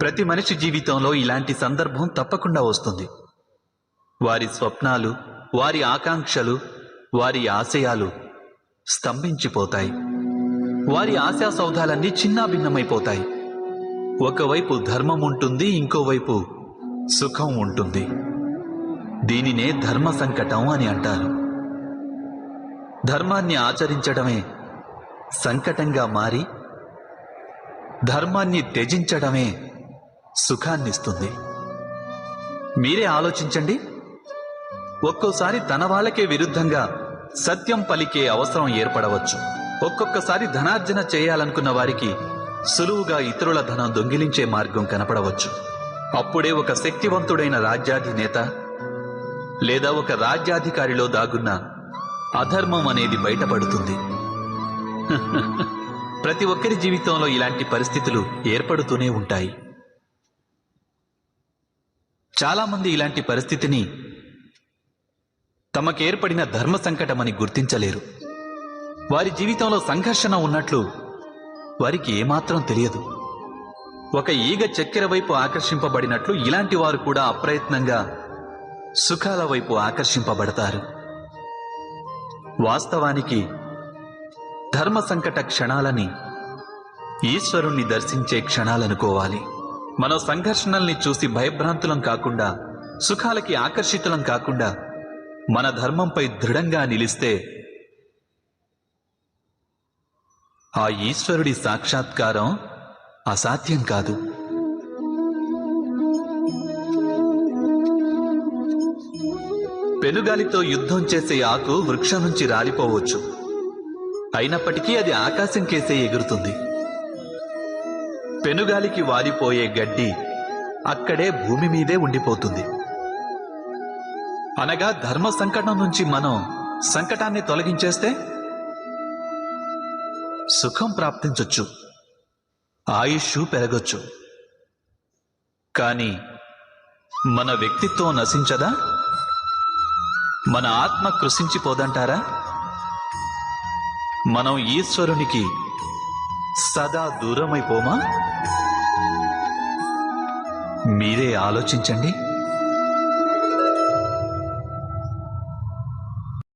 ప్రతి మనిషి జీవితంలో ఇలాంటి సందర్భం తప్పకుండా వస్తుంది. వారి స్వప్నాలు, వారి ఆకాంక్షలు, వారి ఆశయాలు స్తంభించిపోతాయి. వారి ఆశా సౌధాలన్నీ చిన్నాభిన్నమైపోతాయి. ఒకవైపు ధర్మం ఉంటుంది, ఇంకోవైపు సుఖం ఉంటుంది. దీనినే ధర్మ సంకటం అని అంటారు. ధర్మాన్ని ఆచరించడమే సంకటంగా మారి ధర్మాన్ని త్యజించడమే సుఖాన్నిస్తుంది. మీరే ఆలోచించండి. ఒక్కోసారి తన వాళ్ళకే విరుద్ధంగా సత్యం పలికే అవసరం ఏర్పడవచ్చు. ఒక్కొక్కసారి ధనార్జన చేయాలనుకున్న వారికి సులువుగా ఇతరుల ధనం దొంగిలించే మార్గం కనపడవచ్చు. అప్పుడే ఒక శక్తివంతుడైన రాజ్యాధినేత లేదా ఒక రాజ్యాధికారిలో దాగున్న అధర్మం అనేది బయటపడుతుంది. ప్రతి ఒక్కరి జీవితంలో ఇలాంటి పరిస్థితులు ఏర్పడుతూనే ఉంటాయి. చాలామంది ఇలాంటి పరిస్థితిని తమకేర్పడిన ధర్మ సంకటమని గుర్తించలేరు. వారి జీవితంలో సంఘర్షణ ఉన్నట్లు వారికి ఏమాత్రం తెలియదు. ఒక ఈగ చక్కెర వైపు ఆకర్షింపబడినట్లు ఇలాంటి వారు కూడా అప్రయత్నంగా సుఖాల వైపు ఆకర్షింపబడతారు. వాస్తవానికి ధర్మ సంకట క్షణాలని ఈశ్వరుణ్ణి దర్శించే క్షణాలనుకోవాలి. మనం సంఘర్షణల్ని చూసి భయభ్రాంతులం కాకుండా, సుఖాలకి ఆకర్షితులం కాకుండా మన ధర్మంపై దృఢంగా నిలిస్తే ఆ ఈశ్వరుడి సాక్షాత్కారం అసాధ్యం కాదు. పెనుగాలితో యుద్ధం చేసే ఆకు వృక్షం నుంచి రాలిపోవచ్చు. అయినప్పటికీ అది ఆకాశం కేసే ఎగురుతుంది. పెనుగాలికి వాలిపోయే గడ్డి అక్కడే భూమి మీదే ఉండిపోతుంది. అనగా ధర్మ సంకటం నుంచి మనం సంకటాన్ని తొలగించేస్తే సుఖం ప్రాప్తించొచ్చు, ఆయుష్ పెరగొచ్చు. కానీ మన వ్యక్తిత్వం నశించదా? మన ఆత్మ కృషించిపోదంటారా? మనం ఈశ్వరునికి సదా దూరమైపోమా? మీరే ఆలోచించండి.